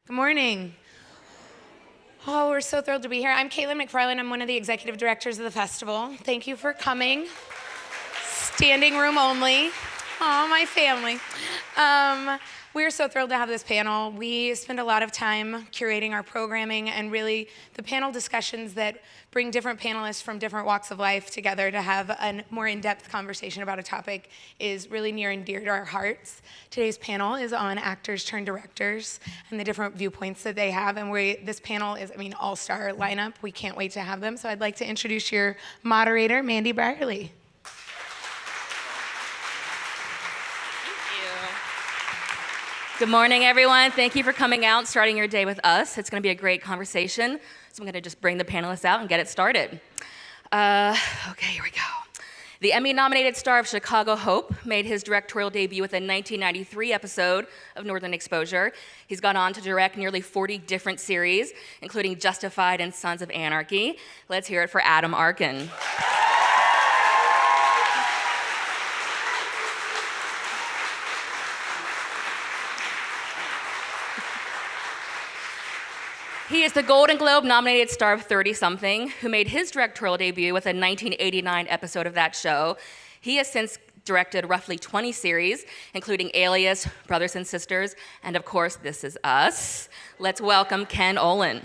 Good morning. Oh, we're so thrilled to be here. I'm Caitlin McFarland. I'm one of the executive directors of the festival. Thank you for coming. Standing room only. Oh, my family. We're so thrilled to have this panel. We spend a lot of time curating our programming, and really the panel discussions that bring different panelists from different walks of life together to have a more in-depth conversation about a topic is really near and dear to our hearts. Today's panel is on actors turned directors and the different viewpoints that they have, and this panel is, all-star lineup. We can't wait to have them. So I'd like to introduce your moderator, Mandi Bierly. Good morning, everyone. Thank you for coming out and starting your day with us. It's going to be a great conversation. So I'm going to just bring the panelists out and get it started. Okay, here we go. The Emmy-nominated star of Chicago Hope made his directorial debut with a 1993 episode of Northern Exposure. He's gone on to direct nearly 40 different series, including Justified and Sons of Anarchy. Let's hear it for Adam Arkin. He is the Golden Globe-nominated star of 30-something, who made his directorial debut with a 1989 episode of that show. He has since directed roughly 20 series, including Alias, Brothers and Sisters, and of course, This Is Us. Let's welcome Ken Olin.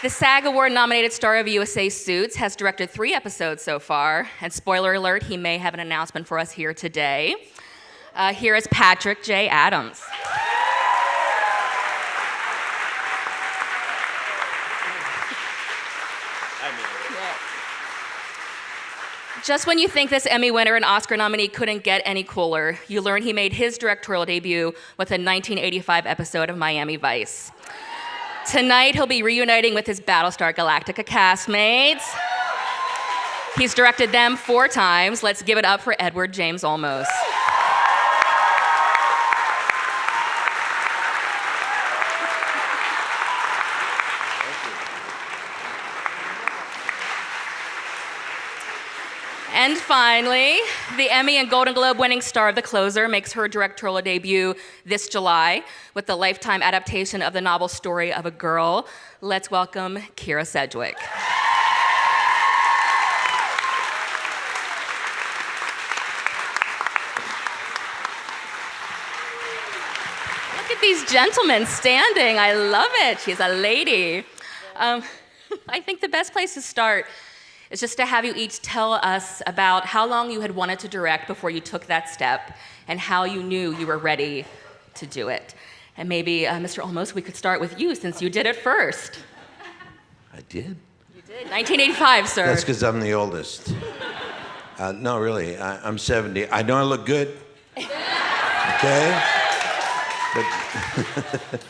The SAG Award-nominated star of USA Suits has directed 3 episodes so far, and spoiler alert, he may have an announcement for us here today. Here is Patrick J. Adams. Just when you think this Emmy winner and Oscar nominee couldn't get any cooler, you learn he made his directorial debut with a 1985 episode of Miami Vice. Tonight, he'll be reuniting with his Battlestar Galactica castmates. He's directed them 4 times. Let's give it up for Edward James Olmos. And finally, the Emmy and Golden Globe winning star of The Closer makes her directorial debut this July with the Lifetime adaptation of the novel Story of a Girl. Let's welcome Kyra Sedgwick. Look at these gentlemen standing. I love it. She's a lady. I think the best place to start is just to have you each tell us about how long you had wanted to direct before you took that step and how you knew you were ready to do it. And maybe, Mr. Olmos, we could start with you since you did it first. I did? You did. 1985, sir. That's because I'm the oldest. No, really, I'm 70. I know I look good, okay? But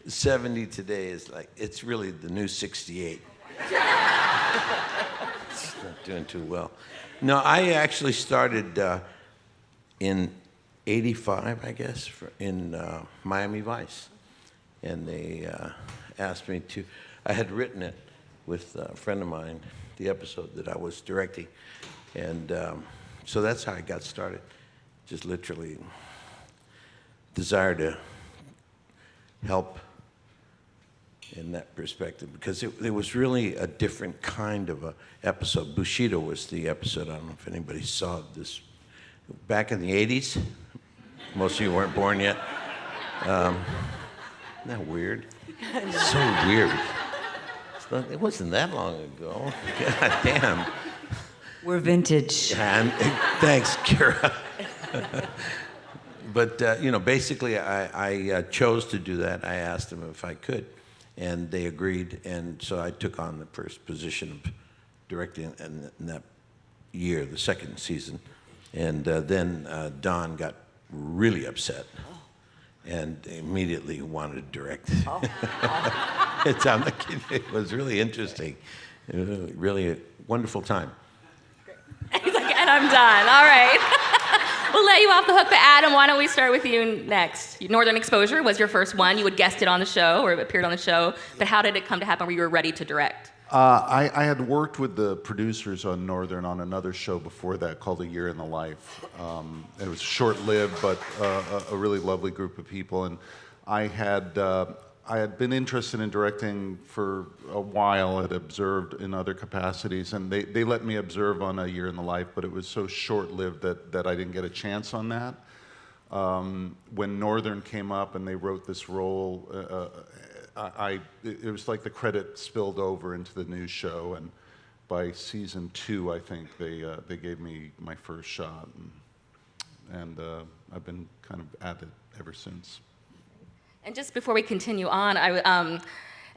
70 today is like, it's really the new 68. Not doing too well. No, I actually started in 85, I guess, in Miami Vice. And they asked me to, I had written it with a friend of mine, the episode that I was directing. And so that's how I got started. Just literally desire to help in that perspective, because it was really a different kind of a episode. Bushido was the episode. I don't know if anybody saw this. Back in the 80s, most of you weren't born yet. Isn't that weird? So weird. It wasn't that long ago. God damn. We're vintage. Thanks, Kyra. But, basically, I chose to do that. I asked them if I could. And they agreed, and so I took on the first position of directing in that year, the second season. And then Don got really upset and immediately wanted to direct. Oh. I'm not kidding. It was really interesting. It was really a wonderful time. He's like, and I'm done. All right. We'll let you off the hook, but Adam, why don't we start with you next? Northern Exposure was your first one. You had guested on the show or appeared on the show, but how did it come to happen where you were ready to direct? I had worked with the producers on Northern on another show before that called A Year in the Life. It was short-lived, but a really lovely group of people. And I had been interested in directing for a while, had observed in other capacities, and they let me observe on A Year in the Life, but it was so short-lived that I didn't get a chance on that. When Northern came up and they wrote this role, it was like the credit spilled over into the new show, and by season 2, I think they gave me my first shot, and I've been kind of at it ever since. And just before we continue on,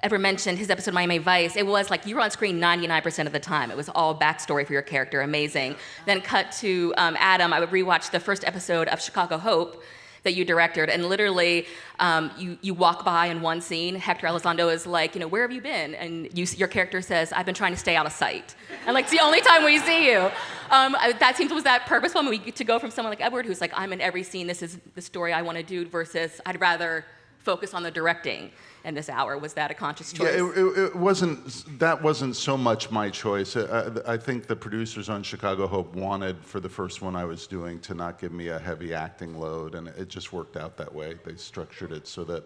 Ever mentioned his episode of Miami Vice. It was like you were on screen 99% of the time. It was all backstory for your character, amazing. Then cut to Adam. I would rewatch the first episode of Chicago Hope that you directed, and literally you walk by in one scene. Hector Elizondo is like, where have you been? And your character says, I've been trying to stay out of sight. And like, it's the only time we see you. Was that purposeful? I mean, we get to go from someone like Edward, who's like, I'm in every scene, this is the story I want to do, versus I'd rather focus on the directing in this hour. Was that a conscious choice? Yeah, that wasn't so much my choice. I think the producers on Chicago Hope wanted, for the first one I was doing, to not give me a heavy acting load, and it just worked out that way. They structured it so that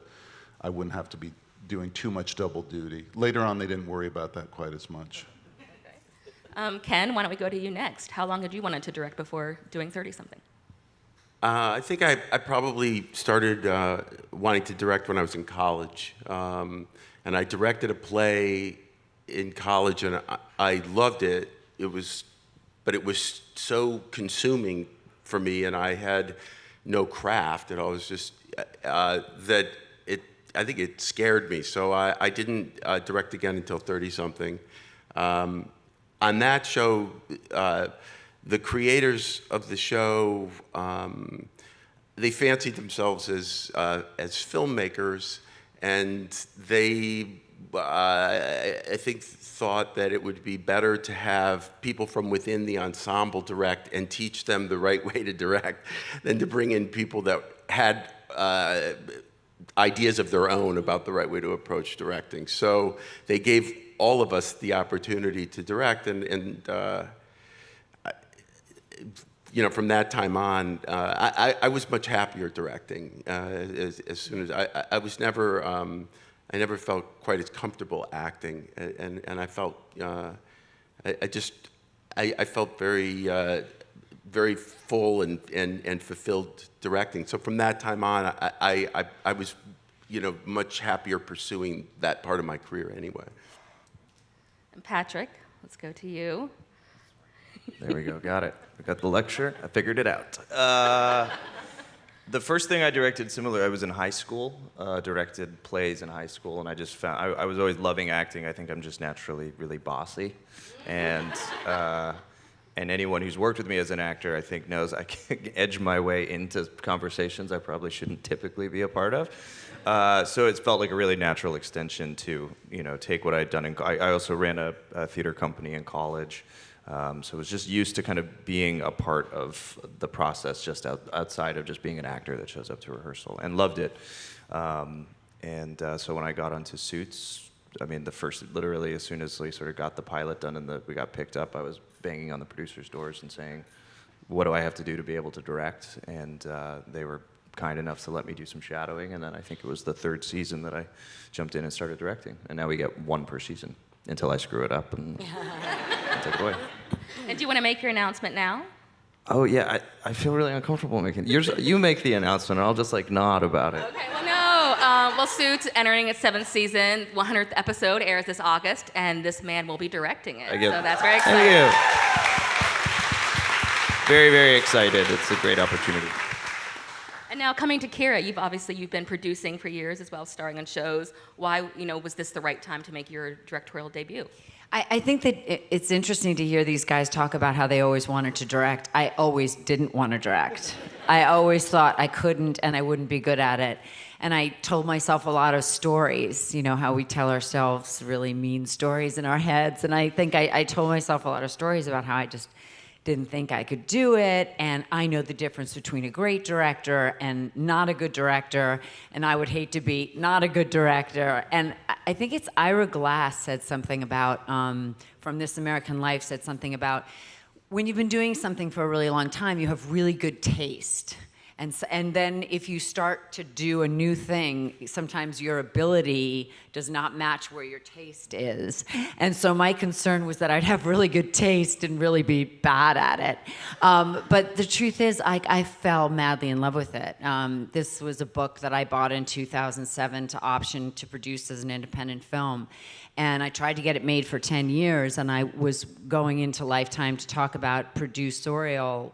I wouldn't have to be doing too much double duty. Later on, they didn't worry about that quite as much. Okay. Ken, why don't we go to you next? How long had you wanted to direct before doing 30-something? I think I probably started wanting to direct when I was in college. And I directed a play in college, and I loved it. But it was so consuming for me, and I had no craft. And I was just, I think it scared me. So I didn't direct again until 30-something. On that show, the creators of the show, they fancied themselves as filmmakers, and they, I think, thought that it would be better to have people from within the ensemble direct and teach them the right way to direct than to bring in people that had ideas of their own about the right way to approach directing. So they gave all of us the opportunity to direct, and from that time on, I was much happier directing. As soon as I was never, I never felt quite as comfortable acting, and I felt, I felt very, very full and fulfilled directing. So from that time on, I was, much happier pursuing that part of my career anyway. And Patrick, let's go to you. There we go, got it. I got the lecture, I figured it out. The first thing I directed similar, I was in high school, directed plays in high school, and I just found, I was always loving acting. I think I'm just naturally really bossy. And anyone who's worked with me as an actor, I think, knows I can edge my way into conversations I probably shouldn't typically be a part of. So it felt like a really natural extension to, take what I'd done. I also ran a theater company in college. So I was just used to kind of being a part of the process, just outside of just being an actor that shows up to rehearsal, and loved it. So when I got onto Suits, I mean, literally as soon as we sort of got the pilot done and we got picked up, I was banging on the producers' doors and saying, what do I have to do to be able to direct? And they were kind enough to let me do some shadowing, and then I think it was the third season that I jumped in and started directing. And now we get one per season until I screw it up and take it away. And do you want to make your announcement now? Oh yeah, I feel really uncomfortable making. You make the announcement, and I'll just nod about it. Okay, well, no. Suits entering its 7th season, 100th episode airs this August, and this man will be directing it. So that's very exciting. Thank you. Very, very excited. It's a great opportunity. And now coming to Kyra, you've been producing for years as well, starring on shows. Why, was this the right time to make your directorial debut? I think that it's interesting to hear these guys talk about how they always wanted to direct. I always didn't want to direct. I always thought I couldn't and I wouldn't be good at it. And I told myself a lot of stories, how we tell ourselves really mean stories in our heads. And I think I told myself a lot of stories about how I just didn't think I could do it, and I know the difference between a great director and not a good director, and I would hate to be not a good director. And I think it's Ira Glass said something about, from This American Life, said something about, when you've been doing something for a really long time, you have really good taste. And then if you start to do a new thing, sometimes your ability does not match where your taste is. And so my concern was that I'd have really good taste and really be bad at it. But the truth is, I fell madly in love with it. This was a book that I bought in 2007 to option to produce as an independent film. And I tried to get it made for 10 years, and I was going into Lifetime to talk about producerial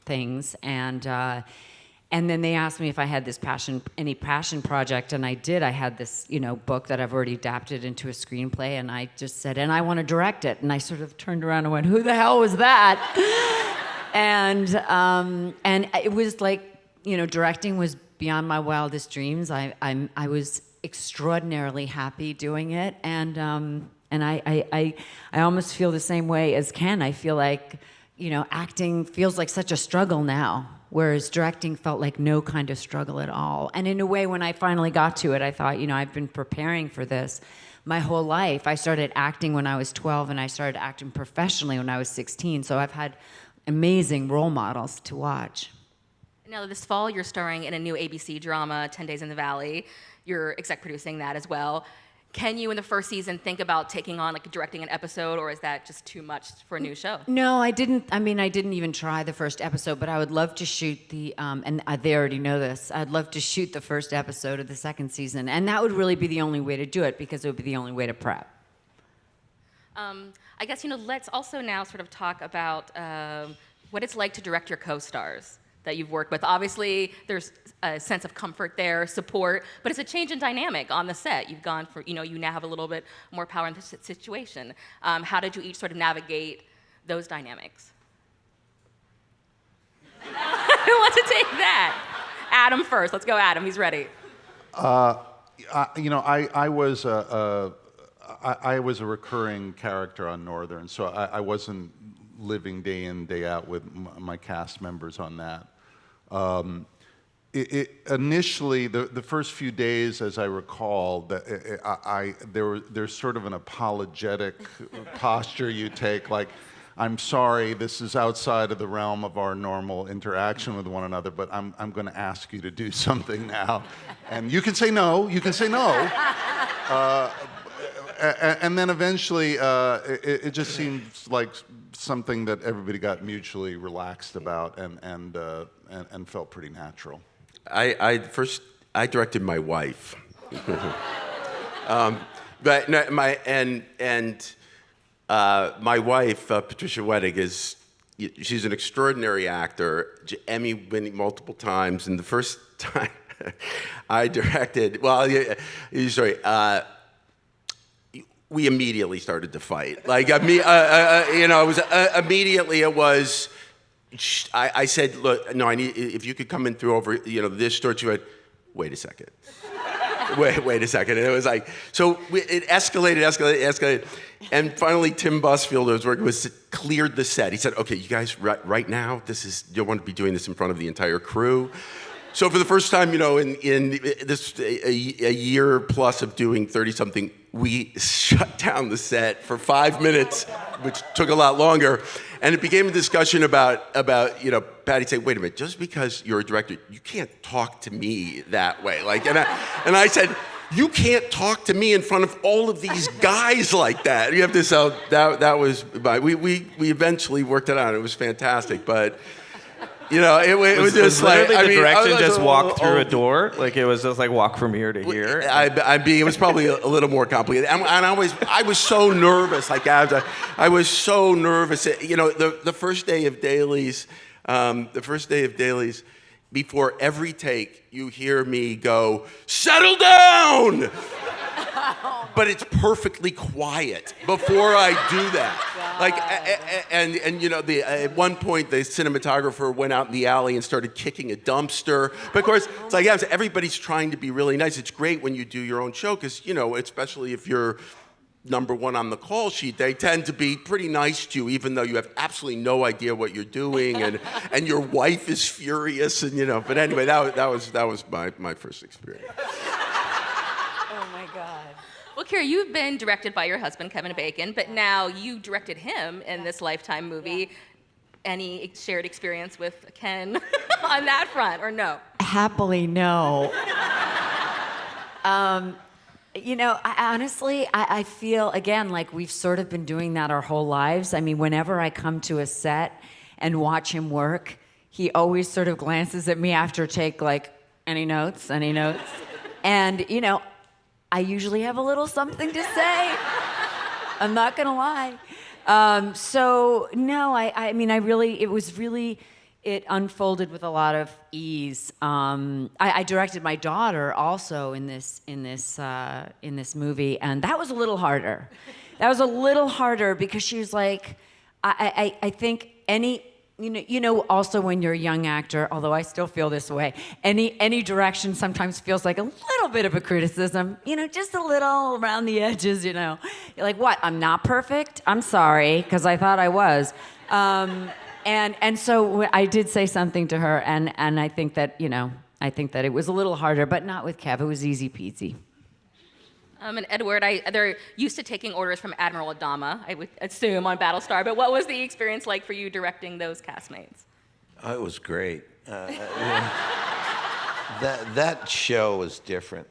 things, and then they asked me if I had this any passion project, and I did. I had this, book that I've already adapted into a screenplay, and I just said, and I want to direct it. And I sort of turned around and went, who the hell was that? and it was like, directing was beyond my wildest dreams. I was extraordinarily happy doing it, and I almost feel the same way as Ken. I feel like, acting feels like such a struggle now, whereas directing felt like no kind of struggle at all. And in a way, when I finally got to it, I thought, I've been preparing for this my whole life. I started acting when I was 12, and I started acting professionally when I was 16, so I've had amazing role models to watch. Now, this fall, you're starring in a new ABC drama, 10 Days in the Valley. You're exec producing that as well. Can you, in the first season, think about taking on, directing an episode, or is that just too much for a new show? No, I didn't. I didn't even try the first episode, but I would love to shoot and they already know this, I'd love to shoot the first episode of the second season. And that would really be the only way to do it, because it would be the only way to prep. I guess, let's also now sort of talk about what it's like to direct your co-stars that you've worked with. Obviously, there's a sense of comfort there, support, but it's a change in dynamic on the set. You've gone for, you now have a little bit more power in the situation. How did you each sort of navigate those dynamics? Who wants to take that? Adam first. Let's go, Adam. He's ready. I was a recurring character on Northern, so I wasn't living day in, day out with my cast members on that. Initially, the first few days, as I recall, there's sort of an apologetic posture you take, like, I'm sorry, this is outside of the realm of our normal interaction with one another, but I'm going to ask you to do something now. And you can say no, and then eventually, it just seems like something that everybody got mutually relaxed about and felt pretty natural. I directed my wife, but no, my wife, Patricia Wettig, she's an extraordinary actor, Emmy winning multiple times, and the first time I directed, we immediately started to fight. I said, look, no, I need, if you could come in through over, this door. She went, wait a second. Wait a second. And it was like, so it escalated. And finally, Tim Busfield, who was working with, cleared the set. He said, okay, you guys, right now, you want to be doing this in front of the entire crew. So for the first time, in this a year plus of doing 30-something, we shut down the set for 5 minutes, which took a lot longer, and it became a discussion about Patty saying, "Wait a minute, just because you're a director, you can't talk to me that way." And I said, "You can't talk to me in front of all of these guys like that. You have to sell." That was we eventually worked it out. It was fantastic, but. It was just like the direction just walk through a door. It was just like walk from here to here. It was probably a little more complicated. And I was so nervous. I was so nervous. The first day of dailies, before every take, you hear me go, "Settle down!" But it's perfectly quiet before I do that. At one point, the cinematographer went out in the alley and started kicking a dumpster. But of course, it's like, everybody's trying to be really nice. It's great when you do your own show, because, especially if you're number one on the call sheet, they tend to be pretty nice to you, even though you have absolutely no idea what you're doing, and your wife is furious, and But anyway, that was my first experience. Oh my God. Well, Kyra, you've been directed by your husband, Kevin Bacon, but now you directed him in this Lifetime movie. Any shared experience with Ken on that front, or no? Happily, no. Honestly, I feel, again, like we've sort of been doing that our whole lives. I mean, whenever I come to a set and watch him work, he always sort of glances at me after take, like, any notes? And, I usually have a little something to say. I'm not gonna lie. So no, it unfolded with a lot of ease. I directed my daughter also in this movie, and that was a little harder. That was a little harder because she was like, I think also when you're a young actor, although I still feel this way, any direction sometimes feels like a little bit of a criticism, just a little around the edges, You're like, what, I'm not perfect? I'm sorry, because I thought I was. And so I did say something to her, and I think that, it was a little harder, but not with Kev. It was easy peasy. And Edward, they're used to taking orders from Admiral Adama, I would assume, on Battlestar, but what was the experience like for you directing those castmates? Oh, it was great. That show was different.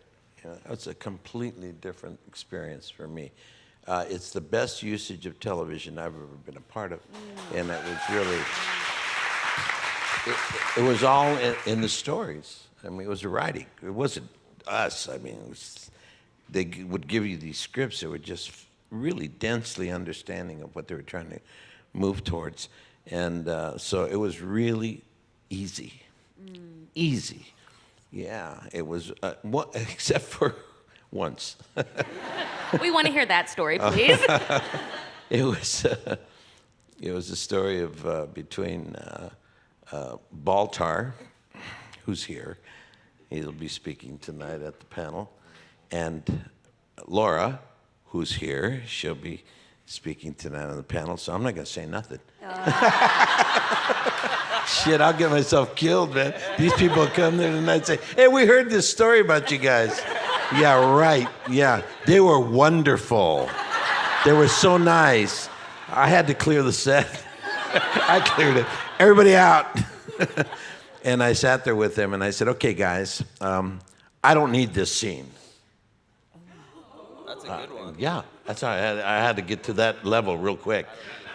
It's a completely different experience for me. It's the best usage of television I've ever been a part of, and it was really. It was all in the stories. I mean, it was the writing. It wasn't us. I mean, they would give you these scripts that were just really densely understanding of what they were trying to move towards. And so it was really easy. Easy. Yeah, it was, except for once. We want to hear that story, please. It was a story of between Baltar, who's here. He'll be speaking tonight at the panel. And Laura, who's here, she'll be speaking tonight on the panel, so I'm not going to say nothing. Shit, I'll get myself killed, man. These people come there tonight and say, hey, we heard this story about you guys. Yeah, right. Yeah, they were wonderful. They were so nice. I had to clear the set. I cleared it. Everybody out. And I sat there with them, and I said, okay, guys, I don't need this scene. That's a good one. Yeah, that's how I had to get to that level real quick,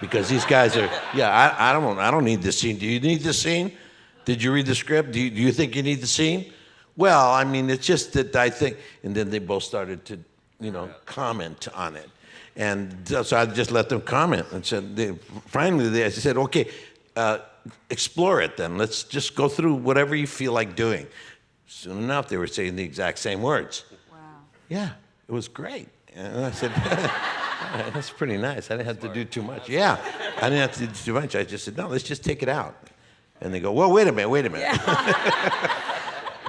because these guys are. Yeah, I don't need this scene. Do you need this scene? Did you read the script? Do you think you need the scene? Well, I mean, it's just that I think. And then they both started to, comment on it, and so I just let them comment and said. Finally, I said, okay, explore it then. Let's just go through whatever you feel like doing. Soon enough, they were saying the exact same words. Wow. Yeah. It was great. And I said, that's pretty nice. I didn't have to do too much. Yeah, I didn't have to do too much. I just said, no, let's just take it out. And they go, well, wait a minute. Yeah.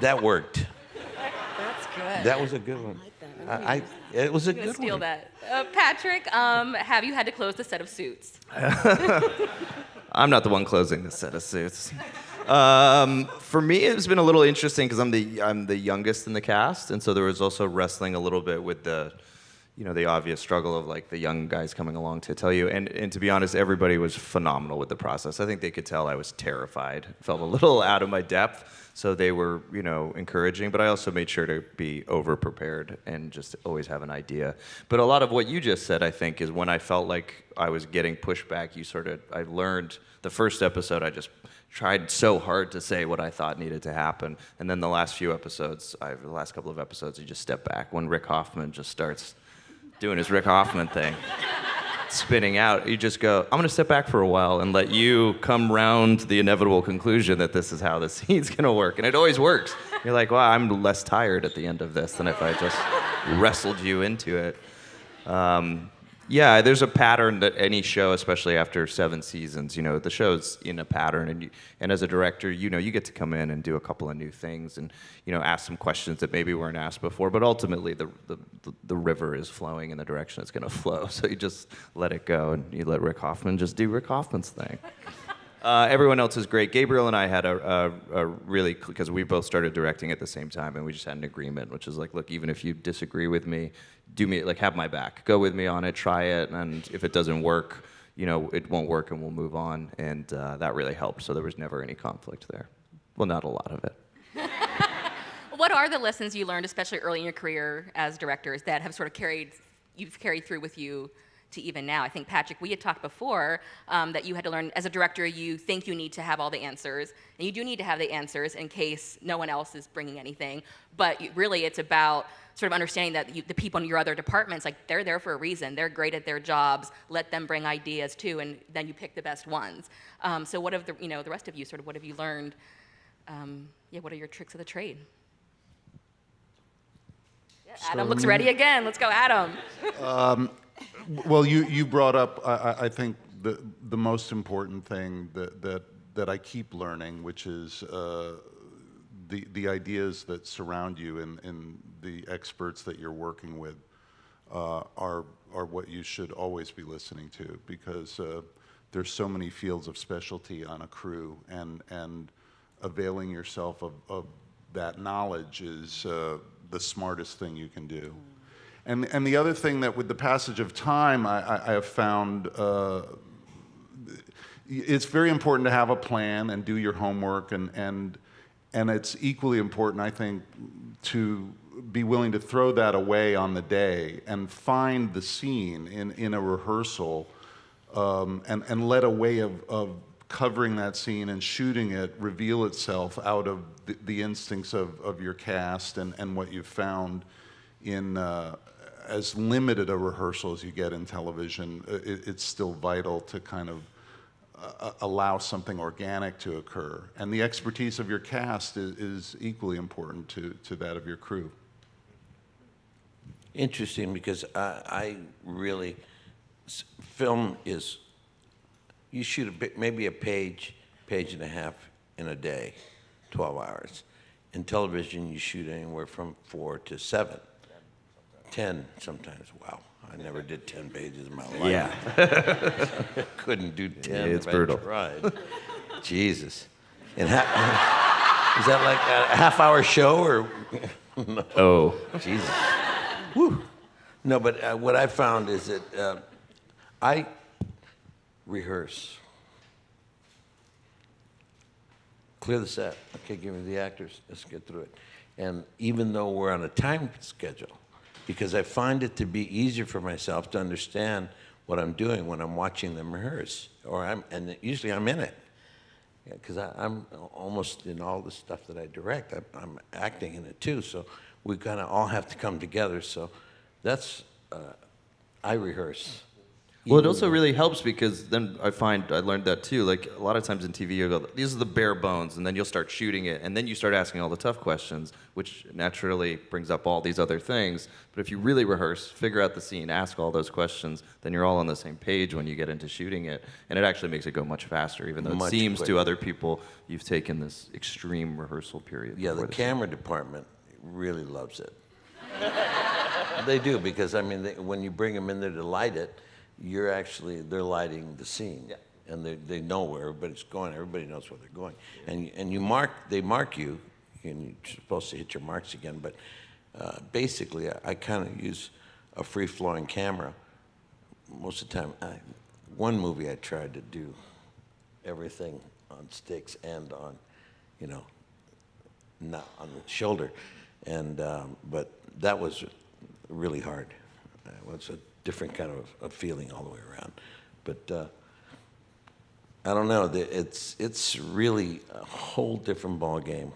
That worked. That's good. That was a good one. It was a good one. Steal that. Patrick, have you had to close the set of Suits? I'm not the one closing the set of Suits. For me, it's been a little interesting because I'm the youngest in the cast, and so there was also wrestling a little bit with the obvious struggle of like the young guys coming along to tell you. And to be honest, everybody was phenomenal with the process. I think they could tell I was terrified, felt a little out of my depth. So they were, encouraging, but I also made sure to be over-prepared and just always have an idea. But a lot of what you just said, I think, is when I felt like I was getting pushback, I learned the first episode, I just tried so hard to say what I thought needed to happen. And then the last couple of episodes, you just step back. When Rick Hoffman just starts doing his Rick Hoffman thing, spinning out, you just go, I'm going to step back for a while and let you come round the inevitable conclusion that this is how the scene's going to work. And it always works. You're like, wow, I'm less tired at the end of this than if I just wrestled you into it. Yeah, there's a pattern that any show, especially after 7 seasons, the show's in a pattern, and as a director, you get to come in and do a couple of new things, and ask some questions that maybe weren't asked before. But ultimately, the river is flowing in the direction it's going to flow. So you just let it go, and you let Rick Hoffman just do Rick Hoffman's thing. Everyone else is great. Gabriel and I had a really, because we both started directing at the same time, and we just had an agreement, which is like, look, even if you disagree with me, have my back. Go with me on it, try it, and if it doesn't work, it won't work, and we'll move on. And that really helped. So there was never any conflict there. Well, not a lot of it. What are the lessons you learned, especially early in your career as directors, that have sort of you've carried through with you to even now? I think, Patrick, we had talked before that you had to learn, as a director, you think you need to have all the answers, and you do need to have the answers in case no one else is bringing anything, but really it's about sort of understanding that the people in your other departments, like, they're there for a reason. They're great at their jobs. Let them bring ideas too, and then you pick the best ones. So what have the rest of you, sort of, what have you learned? What are your tricks of the trade? Yeah, Adam looks ready again. Let's go, Adam. Well, you brought up, I think, the most important thing that I keep learning, which is the ideas that surround you and the experts that you're working with are what you should always be listening to, because there's so many fields of specialty on a crew, and availing yourself of that knowledge is the smartest thing you can do. And the other thing that with the passage of time, I have found it's very important to have a plan and do your homework, and it's equally important, I think, to be willing to throw that away on the day and find the scene in a rehearsal, and let a way of covering that scene and shooting it reveal itself out of the instincts of your cast and what you've found in as limited a rehearsal as you get in television. It's still vital to kind of allow something organic to occur. And the expertise of your cast is equally important to that of your crew. Interesting, because I really, film is, you shoot maybe a page and a half in a day, 12 hours. In television, you shoot anywhere from 4 to 7. 10 sometimes. Wow, I never did 10 pages in my life. Yeah. Couldn't do 10 It's if brutal. I tried. Jesus. And is that like a half-hour show, or? No. Oh. Jesus. Whew. No, but what I found is that I rehearse. Clear the set. Okay, give me the actors. Let's get through it. And even though we're on a time schedule, because I find it to be easier for myself to understand what I'm doing when I'm watching them rehearse, and usually I'm in it, because I'm almost in all the stuff that I direct. I'm acting in it too, so we kind of all have to come together. So that's I rehearse. Well, it also really helps, because then I learned that too. Like, a lot of times in TV, you go, these are the bare bones, and then you'll start shooting it, and then you start asking all the tough questions, which naturally brings up all these other things. But if you really rehearse, figure out the scene, ask all those questions, then you're all on the same page when you get into shooting it, and it actually makes it go much faster, even though it seems to other people you've taken this extreme rehearsal period. Yeah, the camera department really loves it. They do, because I mean, when you bring them in there to light it, they're lighting the scene, yeah. And they know where everybody's going. Everybody knows where they're going, and they mark you, and you're supposed to hit your marks again. But basically, I kind of use a free-flowing camera most of the time. One movie I tried to do everything on sticks and on, not on the shoulder, and but that was really hard. It was a different kind of feeling all the way around. But I don't know, it's really a whole different ball game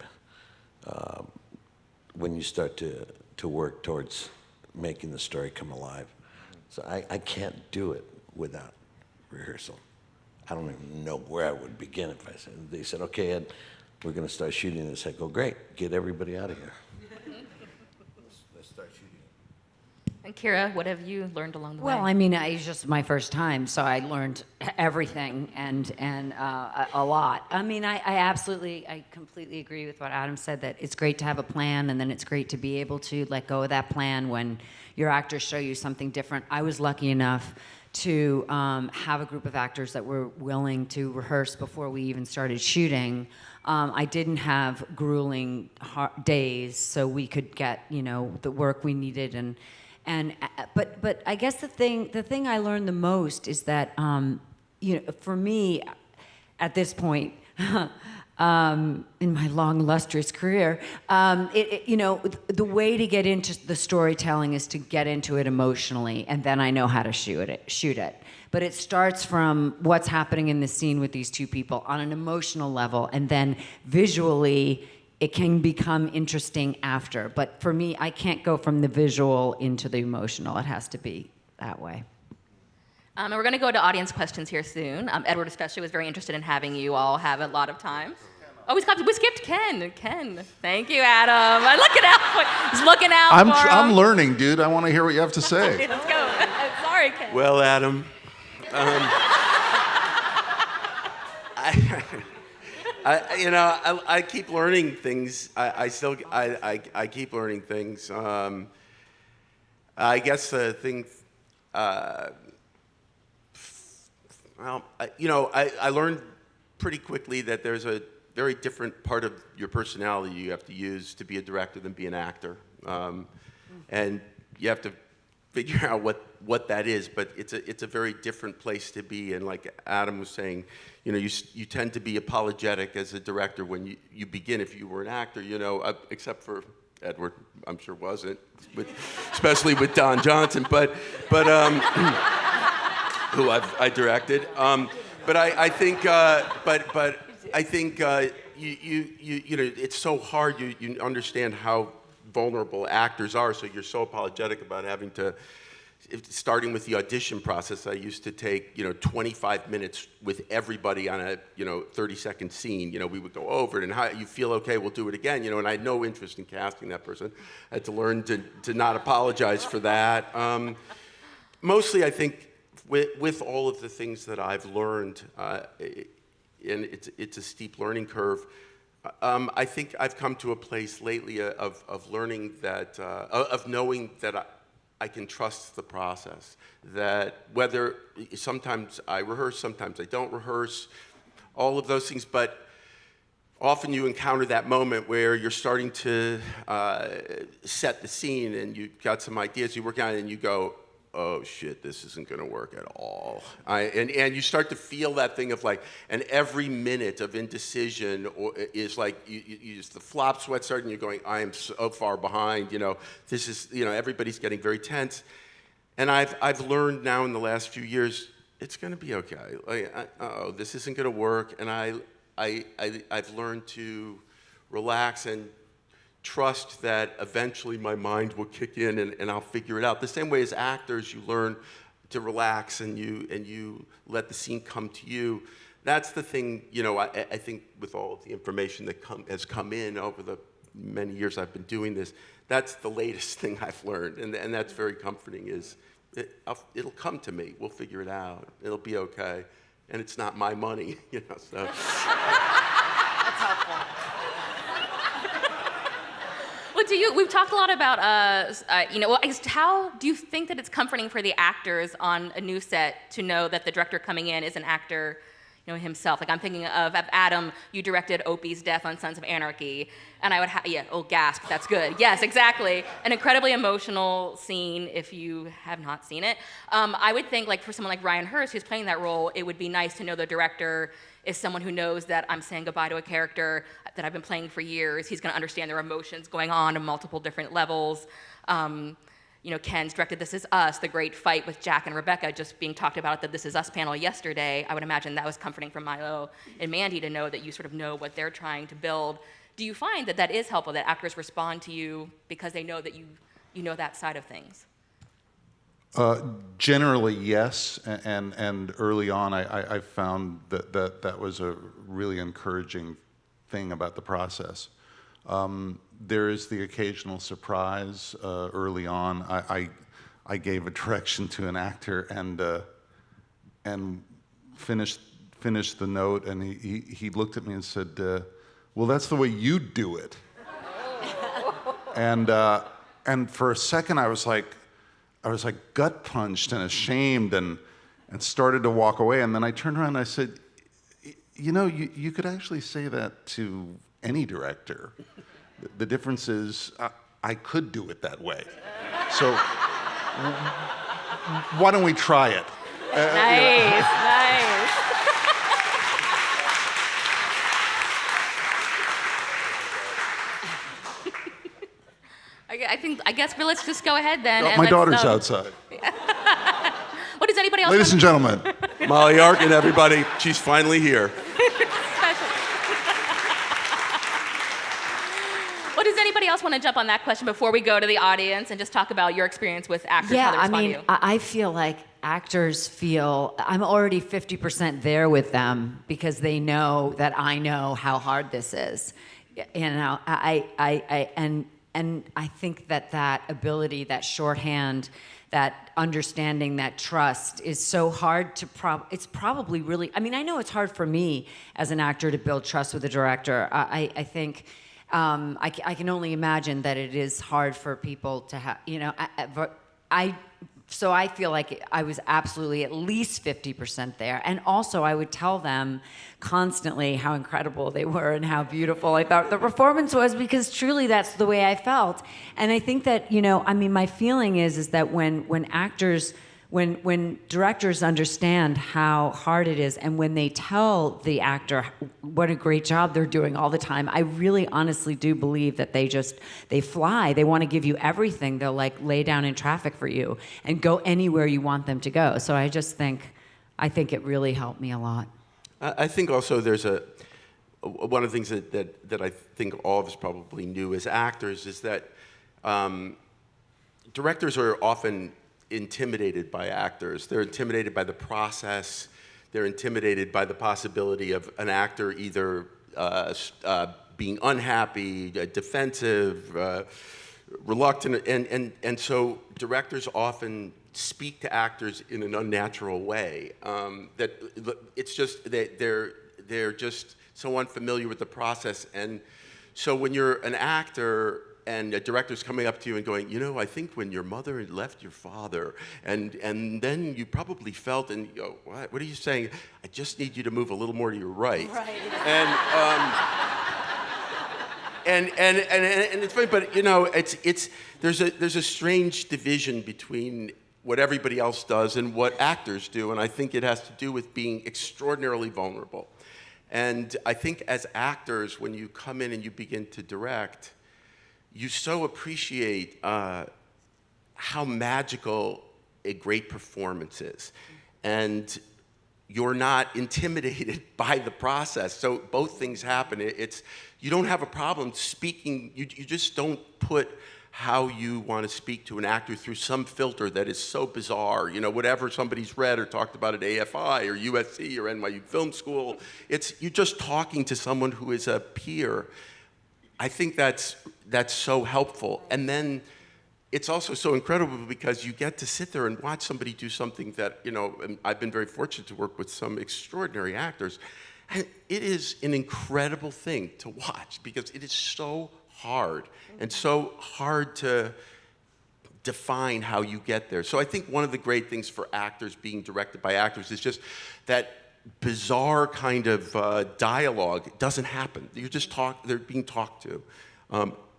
when you start to work towards making the story come alive. So I can't do it without rehearsal. I don't even know where I would begin if they said, okay, Ed, we're gonna start shooting this. I go, great, get everybody out of here. Let's start shooting. And Kyra, what have you learned along the way? Well, I mean, it was just my first time, so I learned everything and a lot. I mean, I completely agree with what Adam said, that it's great to have a plan, and then it's great to be able to let go of that plan when your actors show you something different. I was lucky enough to have a group of actors that were willing to rehearse before we even started shooting. I didn't have grueling days, so we could get, you know, the work we needed. But I guess the thing I learned the most is that, you know, for me, at this point, in my long, illustrious career, you know, the way to get into the storytelling is to get into it emotionally, and then I know how to shoot it. But it starts from what's happening in the scene with these two people on an emotional level, and then visually, it can become interesting after. But for me, I can't go from the visual into the emotional. It has to be that way. And we're going to go to audience questions here soon. Edward especially was very interested in having you all have a lot of time. Oh, we skipped Ken. Ken, thank you, Adam. I'm looking out for. He's looking out for him. I'm learning, dude. I want to hear what you have to say. Okay, let's go. Sorry, Ken. Well, Adam, I keep learning things. I keep learning things. I guess the thing. I learned pretty quickly that there's a very different part of your personality you have to use to be a director than be an actor, and you have to figure out what that is. But it's a very different place to be. And like Adam was saying, you know, you tend to be apologetic as a director when you begin. If you were an actor, you know, except for Edward, I'm sure wasn't, especially with Don Johnson, but who I directed. But I think you know, it's so hard. You understand how vulnerable actors are, so you're so apologetic about having to. Starting with the audition process, I used to take, you know, 25 minutes with everybody on a, you know, 30-second scene. You know, we would go over it, and how you feel, okay, we'll do it again. You know, and I had no interest in casting that person. I had to learn to not apologize for that. Mostly, I think, with all of the things that I've learned, and it's a steep learning curve. I think I've come to a place lately of learning that, of knowing that I can trust the process. That whether sometimes I rehearse, sometimes I don't rehearse, all of those things, but often you encounter that moment where you're starting to set the scene and you've got some ideas, you work on it and you go, oh shit, this isn't gonna work at all. And you start to feel that thing of like, and every minute of indecision is like, you just, the flop sweat starting, and you're going, I am so far behind, you know, this is, you know, everybody's getting very tense. And I've learned now in the last few years, it's gonna be okay. Like, this isn't gonna work. And I've learned to relax and trust that eventually my mind will kick in and I'll figure it out. The same way as actors, you learn to relax and you let the scene come to you. That's the thing, you know, I think with all of the information that has come in over the many years I've been doing this, that's the latest thing I've learned, and that's very comforting, is it'll come to me. We'll figure it out. It'll be okay. And it's not my money, you know, so. That's helpful. Well, we've talked a lot about, you know, well, how do you think that it's comforting for the actors on a new set to know that the director coming in is an actor, you know, himself? Like, I'm thinking of Adam, you directed Opie's death on Sons of Anarchy, and I would gasp, that's good. Yes, exactly. An incredibly emotional scene if you have not seen it. I would think, like, for someone like Ryan Hurst, who's playing that role, it would be nice to know the director is someone who knows that I'm saying goodbye to a character that I've been playing for years. He's going to understand their emotions going on multiple different levels. You know, Ken's directed This Is Us, the great fight with Jack and Rebecca, just being talked about at the This Is Us panel yesterday. I would imagine that was comforting for Milo and Mandi to know that you sort of know what they're trying to build. Do you find that that is helpful, that actors respond to you because they know that you know that side of things? Generally, yes, and early on, I found that was a really encouraging thing about the process. There is the occasional surprise early on. I gave a direction to an actor and finished the note, and he looked at me and said, well, that's the way you do it. And for a second I was like gut punched and ashamed and started to walk away, and then I turned around and I said, you know, you could actually say that to any director. The difference is I could do it that way. So why don't we try it? Nice, nice. I guess let's just go ahead then. Oh, and my let's, daughter's outside. What does anybody else? Ladies and gentlemen. Molly Arkin, everybody. She's finally here. What does anybody else want to jump on that question before we go to the audience and just talk about your experience with actors? Yeah, how they I respond mean, to you? I feel like actors feel I'm already 50% there with them because they know that I know how hard this is. You know, and I think that ability, that shorthand, that understanding, that trust is so hard to it's probably really, I mean, I know it's hard for me as an actor to build trust with a director. I think I can only imagine that it is hard for people to have, you know, so I feel like I was absolutely at least 50% there. And also I would tell them constantly how incredible they were and how beautiful I thought the performance was, because truly that's the way I felt. And I think that, you know, I mean, my feeling is that when actors, when directors understand how hard it is, and when they tell the actor what a great job they're doing all the time, I really honestly do believe that they fly. They want to give you everything. They'll like lay down in traffic for you and go anywhere you want them to go. So I think it really helped me a lot. I think also there's one of the things that I think all of us probably knew as actors is that directors are often intimidated by actors. They're intimidated by the process. They're intimidated by the possibility of an actor either being unhappy, defensive, reluctant, and so directors often speak to actors in an unnatural way. That it's just that they're just so unfamiliar with the process, and so when you're an actor and a director's coming up to you and going, you know, I think when your mother left your father, and then you probably felt, and you go, what are you saying? I just need you to move a little more to your right. Right. And it's funny, but you know, there's a strange division between what everybody else does and what actors do, and I think it has to do with being extraordinarily vulnerable. And I think as actors, when you come in and you begin to direct, you so appreciate how magical a great performance is. And you're not intimidated by the process. So both things happen. You don't have a problem speaking, you just don't put how you want to speak to an actor through some filter that is so bizarre. You know, whatever somebody's read or talked about at AFI or USC or NYU Film School, you're just talking to someone who is a peer. I think that's so helpful. And then it's also so incredible because you get to sit there and watch somebody do something that, you know, and I've been very fortunate to work with some extraordinary actors. And it is an incredible thing to watch because it is so hard and so hard to define how you get there. So I think one of the great things for actors being directed by actors is just that bizarre kind of dialogue doesn't happen. They're being talked to.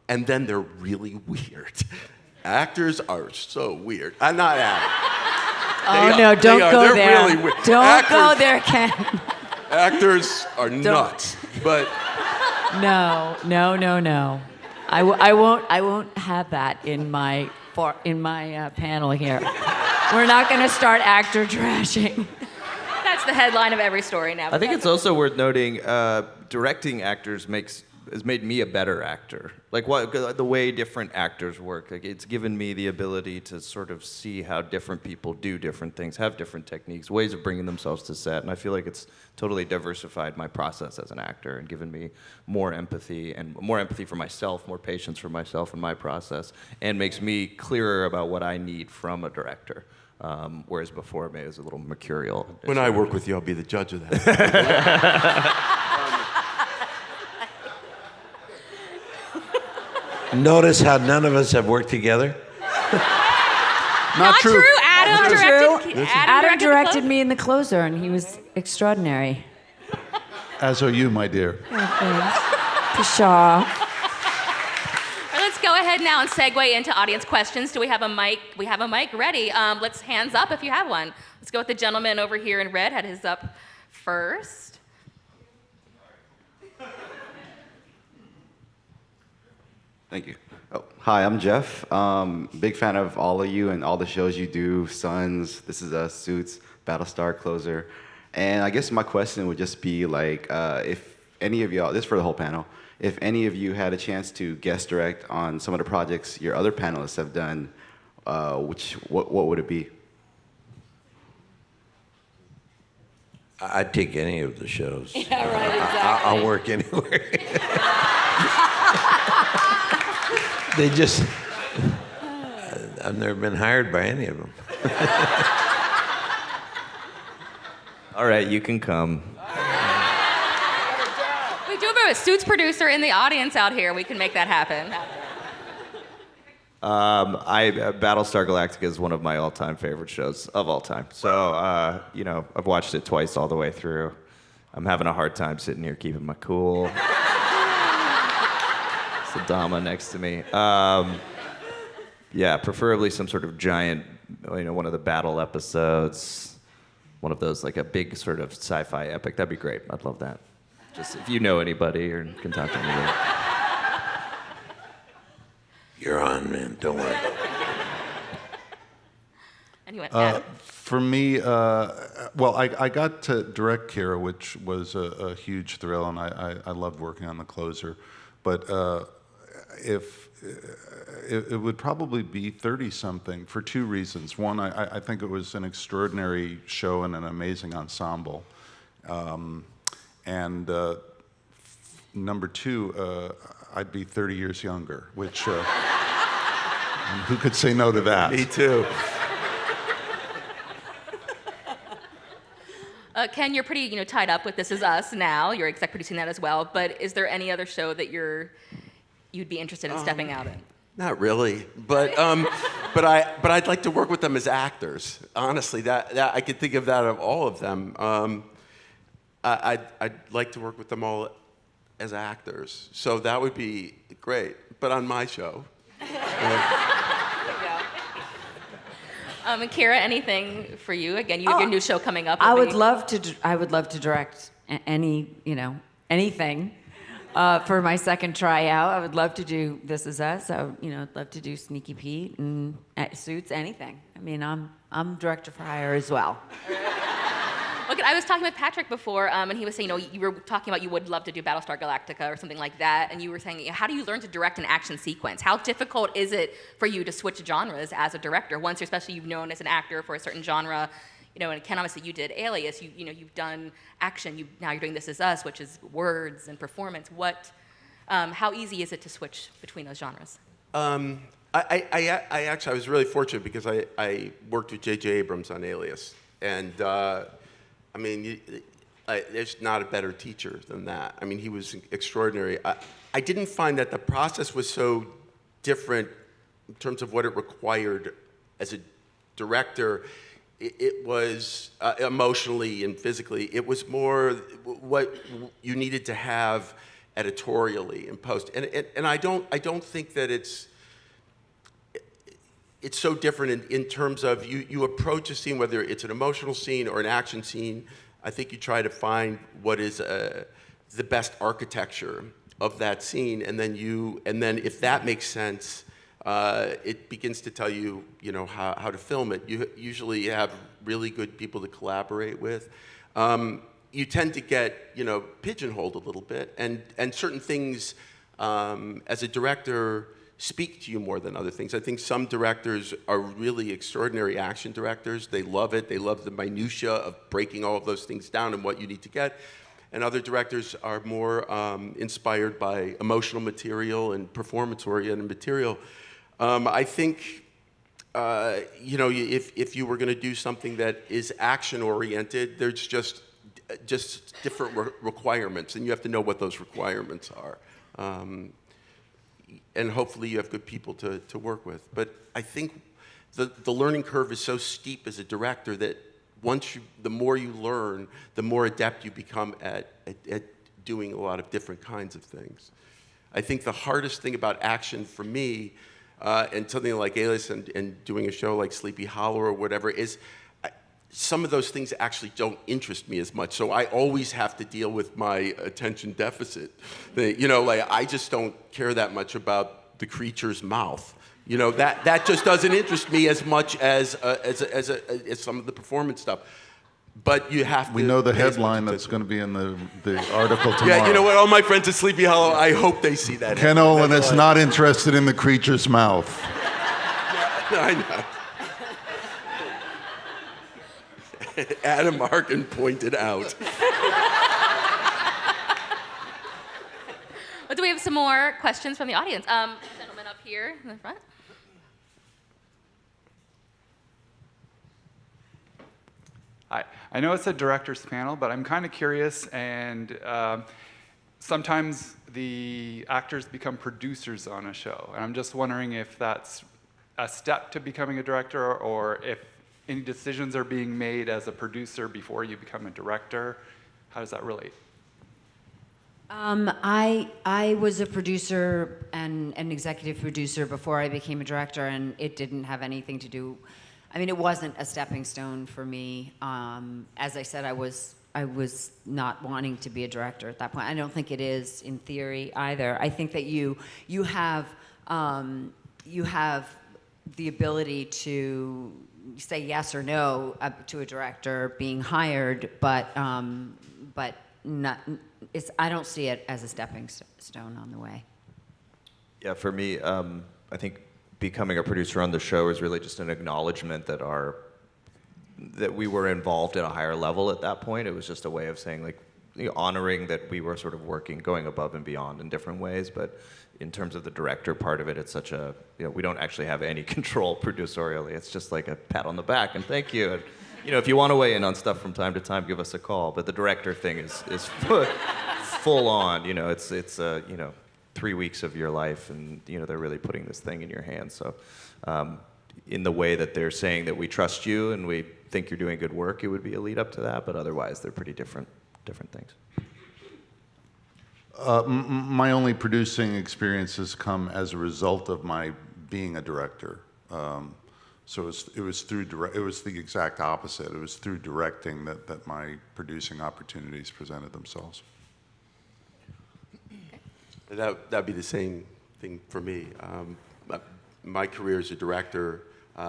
And then they're really weird. Actors are so weird. I'm not acting. No, don't go They're there. Really weird. Don't go there, Ken. Actors are nuts. But No. I won't have that in my panel here. We're not going to start actor trashing. That's the headline of every story now. I think it's also worth noting, directing actors makes has made me a better actor. Like the way different actors work. Like it's given me the ability to sort of see how different people do different things, have different techniques, ways of bringing themselves to set. And I feel like it's totally diversified my process as an actor and given me more empathy for myself, more patience for myself and my process, and makes me clearer about what I need from a director. Whereas before, maybe it was a little mercurial. When I work with you, I'll be the judge of that. Notice how none of us have worked together? Not true. Adam directed me in The Closer, and he was extraordinary. As are you, my dear. Pshaw. Let's go ahead now and segue into audience questions. Do we have a mic? We have a mic ready. Let's hands up if you have one. Let's go with the gentleman over here in red. Had his up first. Thank you. Oh, hi, I'm Jeff. Big fan of all of you and all the shows you do, Sons, This Is Us, Suits, Battlestar, Closer. And I guess my question would just be like, if any of y'all, this is for the whole panel, if any of you had a chance to guest direct on some of the projects your other panelists have done, what would it be? I'd take any of the shows. Yeah, right, exactly. I'll work anywhere. They just, I've never been hired by any of them. All right, you can come. We do have a Suits producer in the audience out here. We can make that happen. Battlestar Galactica is one of my all-time favorite shows of all time. So, I've watched it twice all the way through. I'm having a hard time sitting here keeping my cool. It's the Dama next to me. Preferably some sort of giant, one of the battle episodes, one of those, like a big sort of sci-fi epic. That'd be great. I'd love that. Just if you know anybody or can talk to anybody. You're on, man. Don't worry. Anyway, For me, I got to direct Kyra, which was a huge thrill, and I loved working on The Closer. But it would probably be 30-something for two reasons. One, I think it was an extraordinary show and an amazing ensemble. Number two, I'd be 30 years younger, which who could say no to that? Me too. Ken, you're pretty, tied up with This Is Us now. You're exec producing that as well. But is there any other show that you'd be interested in stepping out in? Not really, but I'd like to work with them as actors. Honestly, that I could think of that of all of them. I'd like to work with them all as actors, so that would be great. But on my show. And Kyra, anything for you? Again, you have your new show coming up. I would love to direct anything. For my second tryout, I would love to do This Is Us. I'd love to do Sneaky Pete and Suits, anything. I mean, I'm director for hire as well. Look, I was talking with Patrick before, and he was saying, you were talking about you would love to do Battlestar Galactica or something like that, and you were saying, how do you learn to direct an action sequence? How difficult is it for you to switch genres as a director? Once, especially, you've known as an actor for a certain genre, and Ken, obviously, you did Alias. You've done action. Now you're doing This Is Us, which is words and performance. How easy is it to switch between those genres? I was really fortunate because I worked with J.J. Abrams on Alias, and there's not a better teacher than that. I mean, he was extraordinary. I didn't find that the process was so different in terms of what it required as a director. It was emotionally and physically. It was more what you needed to have editorially in post. And I don't think that it's so different in terms of you approach a scene, whether it's an emotional scene or an action scene. I think you try to find what is the best architecture of that scene, and then if that makes sense, it begins to tell you, how to film it. You usually have really good people to collaborate with. you tend to get, pigeonholed a little bit, and certain things as a director speak to you more than other things. I think some directors are really extraordinary action directors. They love it. They love the minutia of breaking all of those things down and what you need to get. And other directors are more inspired by emotional material and performance-oriented material. I think, if you were going to do something that is action-oriented, there's just different requirements, and you have to know what those requirements are. And hopefully you have good people to work with. But I think the learning curve is so steep as a director that the more you learn, the more adept you become at doing a lot of different kinds of things. I think the hardest thing about action for me, and something like A-List and doing a show like Sleepy Hollow or whatever, is some of those things actually don't interest me as much. So I always have to deal with my attention deficit. I just don't care that much about the creature's mouth. That just doesn't interest me as much as some of the performance stuff. But you have to. We know the headline that's going to be in the article tomorrow. Yeah, you know what? All my friends at Sleepy Hollow, I hope they see that. Ken Olin is not interested in the creature's mouth. Yeah, I know. Adam Arkin pointed out. Well, do we have some more questions from the audience? Gentleman up here in the front. Hi. I know it's a director's panel, but I'm kind of curious, and sometimes the actors become producers on a show, and I'm just wondering if that's a step to becoming a director, or if any decisions are being made as a producer before you become a director. How does that relate? I was a producer and an executive producer before I became a director, and it didn't have anything to do. It wasn't a stepping stone for me. As I said, I was not wanting to be a director at that point. I don't think it is in theory either. I think that you have the ability to say yes or no to a director being hired, but not. I don't see it as a stepping stone on the way. Yeah, for me, I think becoming a producer on the show is really just an acknowledgement that we were involved at a higher level at that point. It was just a way of saying, honoring that we were sort of going above and beyond in different ways. But in terms of the director part of it, it's such a, we don't actually have any control producerially. It's just like a pat on the back and thank you. And, if you want to weigh in on stuff from time to time, give us a call. But the director thing is full on. It's 3 weeks of your life, and they're really putting this thing in your hands. So, in the way that they're saying that we trust you and we think you're doing good work, it would be a lead up to that. But otherwise, they're pretty different things. My only producing experience has come as a result of my being a director. So it was the exact opposite. It was through directing that my producing opportunities presented themselves. That'd be the same thing for me. My career as a director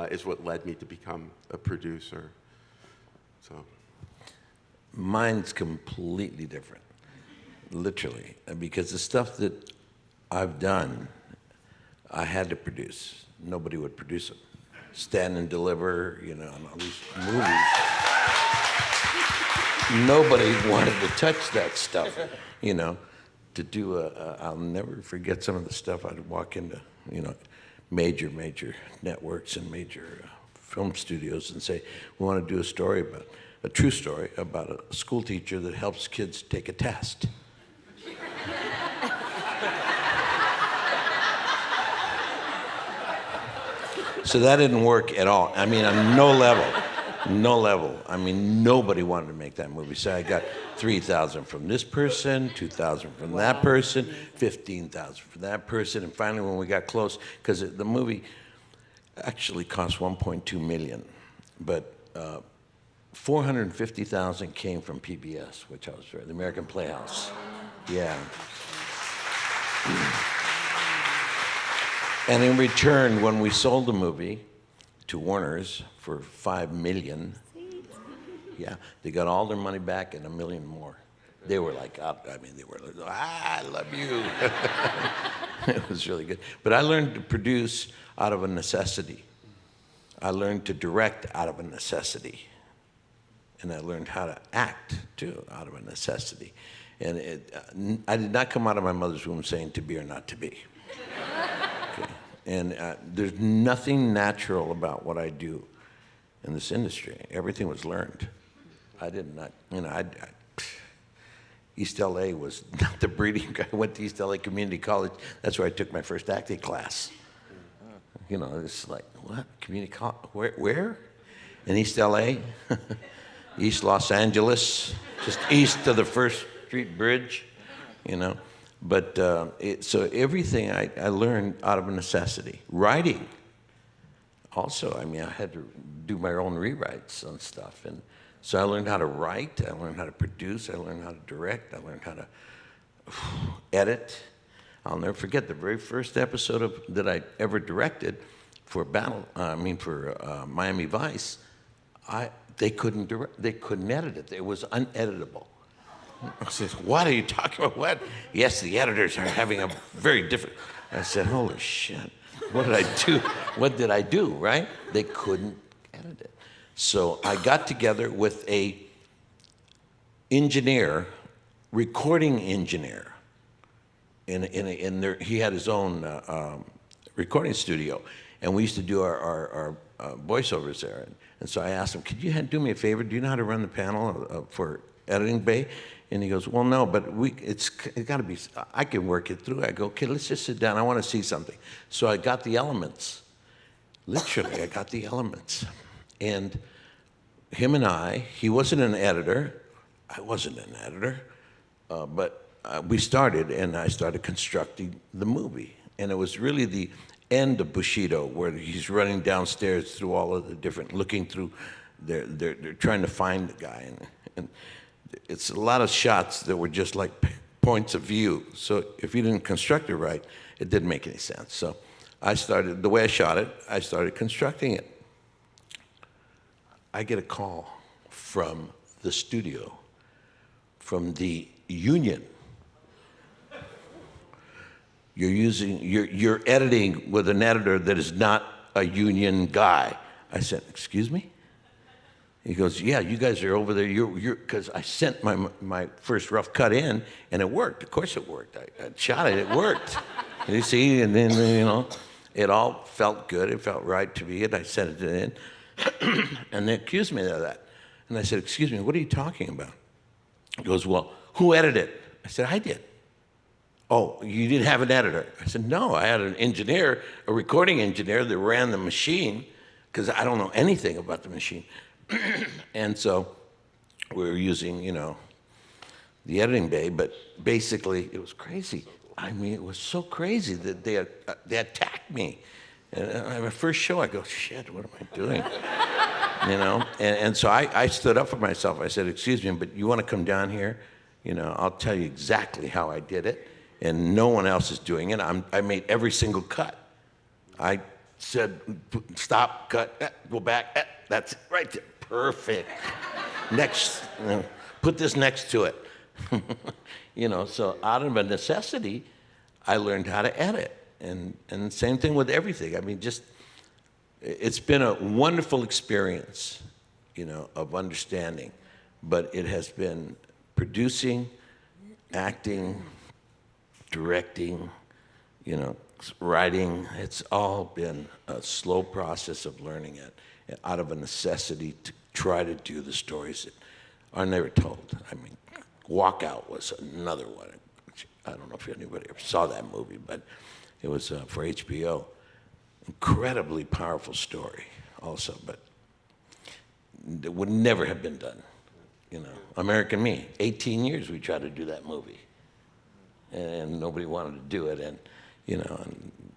is what led me to become a producer. So, mine's completely different, literally, because the stuff that I've done, I had to produce. Nobody would produce it. Stand and Deliver, and all these movies. Nobody wanted to touch that stuff, to do I'll never forget some of the stuff. I'd walk into, major networks and major film studios and say, we want to do a true story about a school teacher that helps kids take a test. So that didn't work at all. On no level. Nobody wanted to make that movie. So I got 3,000 from this person, 2,000 from that person, 15,000 from that person, and finally when we got close, because the movie actually cost 1.2 million, but 450,000 came from PBS, which I was the American Playhouse. Yeah. And in return, when we sold the movie to Warner's for $5 million, Yeah, they got all their money back and $1 million more. They were like, I mean, they were like, I love you. It was really good. But I learned to produce out of a necessity. I learned to direct out of a necessity. And I learned how to act, too, out of a necessity. And I did not come out of my mother's womb saying to be or not to be. Okay. And there's nothing natural about what I do in this industry. Everything was learned. I did not, East LA was not the breeding. I went to East LA Community College. That's where I took my first acting class. It's like, what? Community college? Where? In East LA? East Los Angeles, just east of the First Street Bridge, But so everything I learned out of a necessity. Writing, also, I had to do my own rewrites on stuff. And so I learned how to write, I learned how to produce, I learned how to direct, I learned how to edit. I'll never forget the very first episode that I ever directed for Miami Vice. They couldn't edit it. It was uneditable. I said, what are you talking about? What? Yes, the editors are having a very different. I said, holy shit, what did I do? What did I do, right? They couldn't edit it. So I got together with a recording engineer. He had his own recording studio, and we used to do our voiceovers there. And so I asked him, could you do me a favor? Do you know how to run the panel for editing bay? And he goes, well, no, but it's got to be, I can work it through. I go, okay, let's just sit down. I want to see something. So I got the elements. Literally, I got the elements. And him and he wasn't an editor. I wasn't an editor. But we started, and I started constructing the movie. And it was really the end of Bushido, where he's running downstairs through all of the different, looking through, they're trying to find the guy. And it's a lot of shots that were just like points of view. So if you didn't construct it right, it didn't make any sense. So the way I shot it, I started constructing it. I get a call from the studio, from the union. You're editing with an editor that is not a union guy. I said, excuse me? He goes, yeah, you guys are over there. Because I sent my first rough cut in, and it worked. Of course it worked. I shot it. It worked. You see, and then, it all felt good. It felt right to me, and I sent it in. And they accused me of that. And I said, excuse me, what are you talking about? He goes, well, who edited it? I said, I did. Oh, you didn't have an editor? I said, no, I had an engineer, a recording engineer that ran the machine, because I don't know anything about the machine. And so we were using, the editing bay, but basically it was crazy. It was so crazy that they attacked me. And my first show, I go, shit, what am I doing? And so I stood up for myself. I said, excuse me, but you want to come down here? I'll tell you exactly how I did it, and no one else is doing it. I made every single cut. I said, stop, cut, go back, that's it, right there. Perfect. Next, put this next to it. So out of a necessity, I learned how to edit. And same thing with everything. It's been a wonderful experience, of understanding. But it has been producing, acting, directing, writing. It's all been a slow process of learning it out of a necessity to try to do the stories that are never told. Walkout was another one. I don't know if anybody ever saw that movie, but it was for HBO. Incredibly powerful story also, but it would never have been done. American Me, 18 years we tried to do that movie. And nobody wanted to do it. And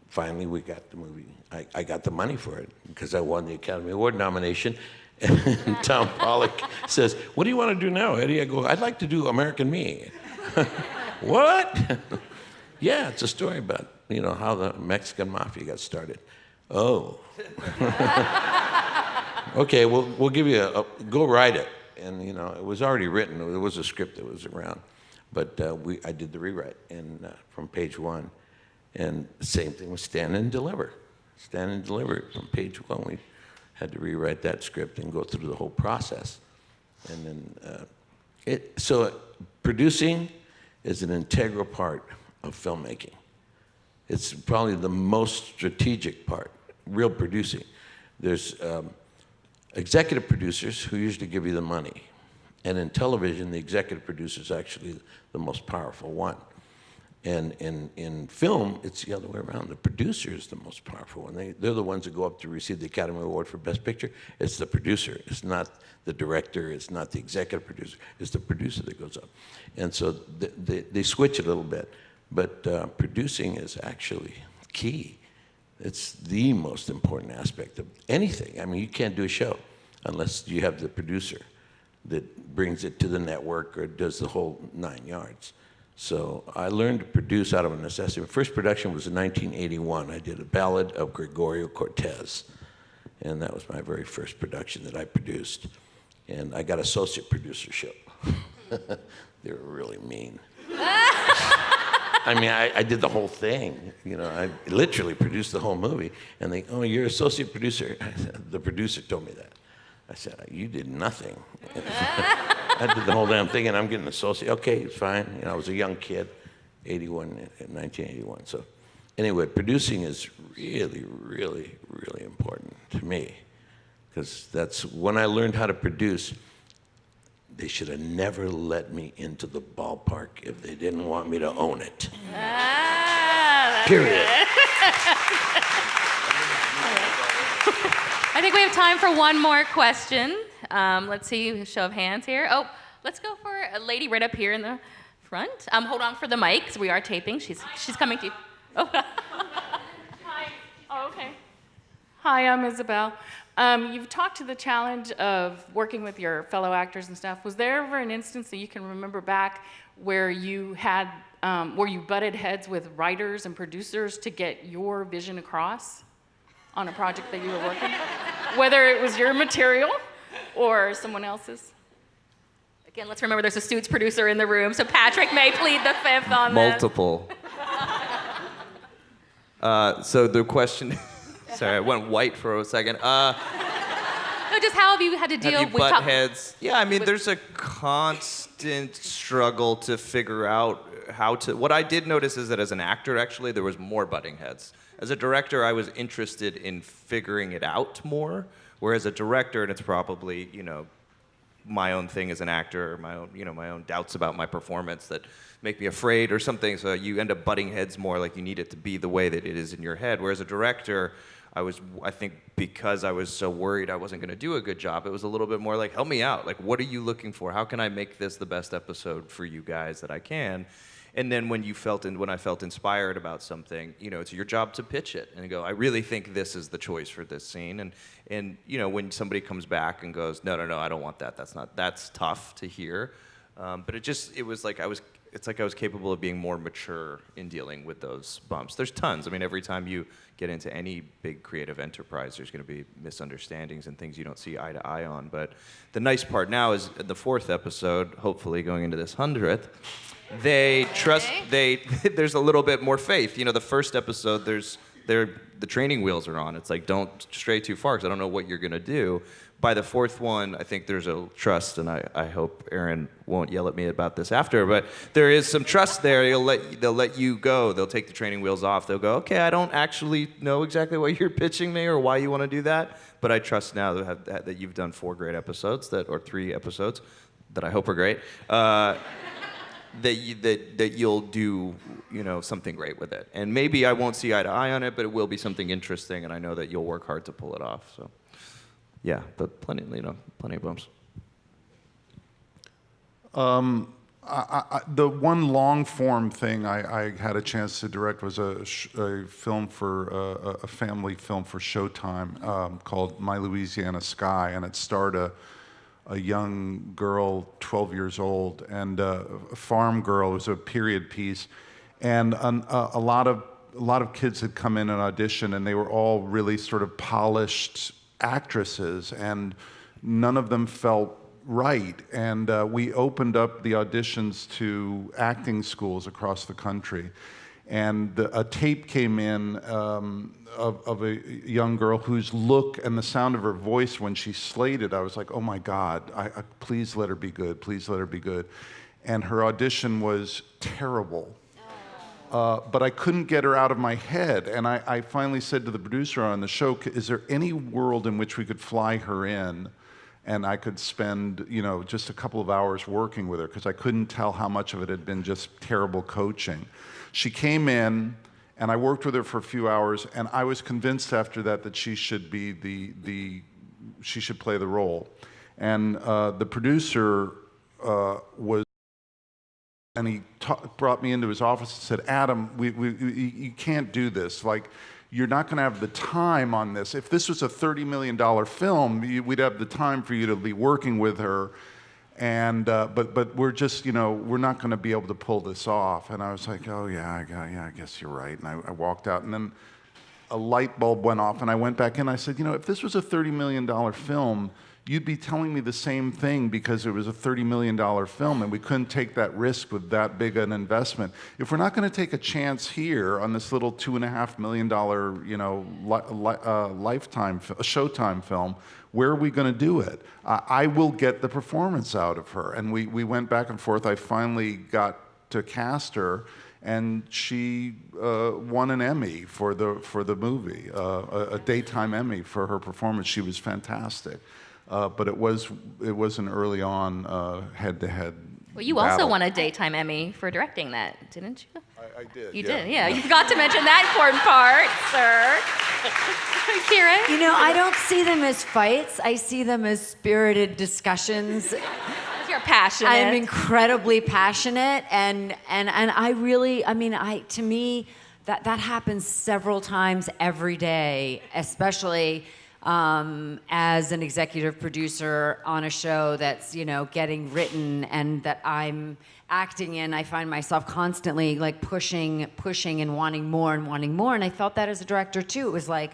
finally we got the movie. I got the money for it because I won the Academy Award nomination. And Tom Pollock says, what do you want to do now, Eddie? I go, I'd like to do American Me. What? Yeah, it's a story about, how the Mexican mafia got started. Oh. Okay, we'll give you go write it. and it was already written. There was a script that was around, but I did the rewrite and from page 1, and same thing with Stand and Deliver. Stand and Deliver from page 1. We had to rewrite that script and go through the whole process, and then producing is an integral part of filmmaking. It's probably the most strategic part, real producing. There's executive producers who usually give you the money. And in television, the executive producer is actually the most powerful one. And in film, it's the other way around. The producer is the most powerful one. They're the ones that go up to receive the Academy Award for Best Picture. It's the producer. It's not the director. It's not the executive producer. It's the producer that goes up. And so they switch a little bit. But producing is actually key. It's the most important aspect of anything. I mean, you can't do a show unless you have the producer that brings it to the network or does the whole 9 yards. So I learned to produce out of a necessity. My first production was in 1981. I did a ballad of Gregorio Cortez, and that was my very first production that I produced. And I got associate producership. They were really mean. I mean, I did the whole thing. I literally produced the whole movie. And they, oh, you're associate producer. The producer told me that. I said, you did nothing. I did the whole damn thing, and I'm getting associate. Okay, it's fine. I was a young kid, 1981. So anyway, producing is really, really, really important to me. Because that's when I learned how to produce. They should have never let me into the ballpark if they didn't want me to own it. Period. I think we have time for one more question. Let's see, a show of hands here. Oh, let's go for a lady right up here in the front. Hold on for the mic, because we are taping. She's coming to you. Oh. Hi. Oh, okay. Hi, I'm Isabel. You've talked to the challenge of working with your fellow actors and stuff. Was there ever an instance that you can remember back where you butted heads with writers and producers to get your vision across on a project that you were working on? Whether it was your material or someone else's? Again, let's remember there's a Suits producer in the room, so Patrick may plead the fifth on this. Multiple. So the question... Sorry, I went white for a second. No, just how have you had to deal have you with butt heads? Yeah, I mean, there's a constant struggle to figure out how to. What I did notice is that as an actor, actually, there was more butting heads. As a director, I was interested in figuring it out more. Whereas a director, and it's probably my own thing as an actor, my own doubts about my performance that make me afraid or something. So you end up butting heads more, like you need it to be the way that it is in your head. Whereas a director, I think because I was so worried I wasn't going to do a good job, it was a little bit more like, help me out. Like, what are you looking for? How can I make this the best episode for you guys that I can? And then when I felt inspired about something, it's your job to pitch it and go, I really think this is the choice for this scene. And when somebody comes back and goes, no, I don't want that. That's tough to hear. But it's like I was capable of being more mature in dealing with those bumps. There's tons. I mean, every time you get into any big creative enterprise, there's going to be misunderstandings and things you don't see eye to eye on. But the nice part now is the 4th episode, hopefully going into this 100th, there's a little bit more faith. The first episode, the training wheels are on. It's like, don't stray too far because I don't know what you're going to do. By the 4th one, I think there's a trust, and I hope Aaron won't yell at me about this after, but there is some trust there. They'll let you go. They'll take the training wheels off. They'll go, okay, I don't actually know exactly what you're pitching me or why you want to do that, but I trust now that you've done 4 great episodes, or 3 episodes that I hope are great, that you'll do something great with it. And maybe I won't see eye to eye on it, but it will be something interesting, and I know that you'll work hard to pull it off. So. Yeah, but plenty of bumps. The one long form thing I had a chance to direct was a film for a family film for Showtime called My Louisiana Sky, and it starred a young girl, 12 years old, and a farm girl. It was a period piece, and a lot of kids had come in and auditioned, and they were all really sort of polished actresses, and none of them felt write, and we opened up the auditions to acting schools across the country. And a tape came in of a young girl whose look and the sound of her voice when she slated, I was like, oh my God, please let her be good, please let her be good. And her audition was terrible. But I couldn't get her out of my head. And I finally said to the producer on the show, is there any world in which we could fly her in and I could spend, just a couple of hours working with her, because I couldn't tell how much of it had been just terrible coaching. She came in, and I worked with her for a few hours, and I was convinced after that she should be she should play the role. And the producer and he brought me into his office and said, Adam, you can't do this. Like, you're not going to have the time on this. If this was a $30 million film, we'd have the time for you to be working with her. And but we're just, we're not going to be able to pull this off. And I was like, oh yeah, I guess you're right. And I walked out, and then a light bulb went off, and I went back in. I said, if this was a $30 million film, you'd be telling me the same thing because it was a $30 million film, and we couldn't take that risk with that big an investment. If we're not going to take a chance here on this little $2.5 million, lifetime, Showtime film, where are we going to do it? I will get the performance out of her. And we went back and forth. I finally got to cast her, and she won an Emmy for the movie, a daytime Emmy for her performance. She was fantastic. But it was an early on head-to-head Well, you battle. also won a daytime Emmy for directing that, didn't you? I did. You did, yeah. You forgot to mention that important part, sir. Kyra? I don't see them as fights. I see them as spirited discussions. You're passionate. I'm incredibly passionate, and I really, to me, that happens several times every day, especially as an executive producer on a show that's, getting written and that I'm acting in. I find myself constantly like pushing and wanting more. And I felt that as a director too. It was like,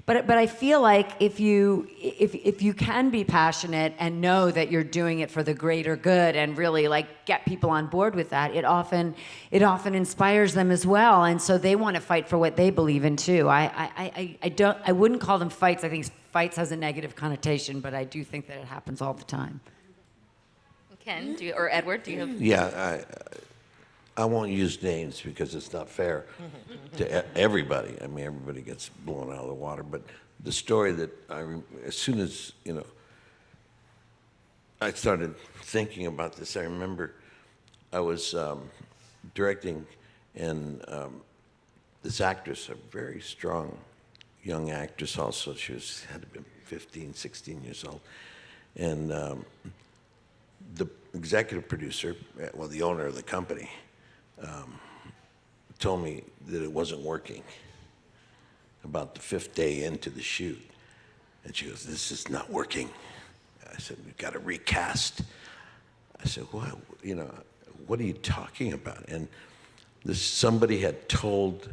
but I feel like if you can be passionate and know that you're doing it for the greater good and really like get people on board with that, it often inspires them as well, and so they want to fight for what they believe in too. I wouldn't call them fights. I think fights has a negative connotation, but I do think that it happens all the time. Ken, or Edward, do you have? Yeah, I won't use names because it's not fair to everybody. I mean, everybody gets blown out of the water. But the story that as soon as, I started thinking about this, I remember I was directing, and this actress, a very strong young actress also, she had to be 15, 16 years old. And the executive producer, well, the owner of the company, told me that it wasn't working about the 5th day into the shoot. And she goes, this is not working. I said, we've got to recast. I said, well, what are you talking about? And somebody had told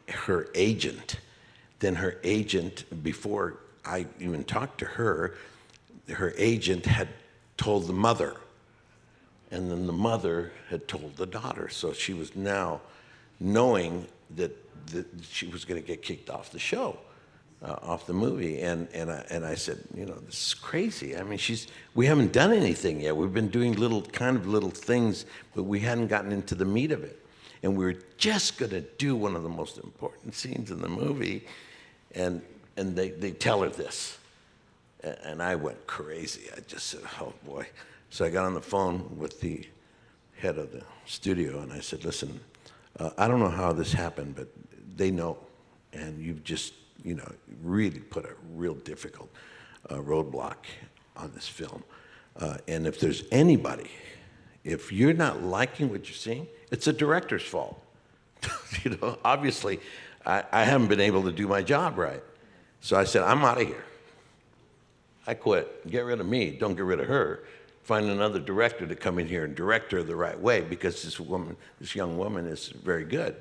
her agent. Then her agent, before I even talked to her agent had told the mother. And then the mother had told the daughter. So she was now knowing that she was going to get kicked off the show, off the movie. And I said, this is crazy. I mean, we haven't done anything yet. We've been doing little things, but we hadn't gotten into the meat of it. And we were just going to do one of the most important scenes in the movie, and they tell her this. And I went crazy. I just said, oh boy. So I got on the phone with the head of the studio, and I said, listen, I don't know how this happened, but they know. And you've just, really put a real difficult roadblock on this film. And if there's anybody, if you're not liking what you're seeing, it's a director's fault. Obviously, I haven't been able to do my job right. So I said, I'm out of here. I quit. Get rid of me. Don't get rid of her. Find another director to come in here and direct her the right way, because this young woman is very good.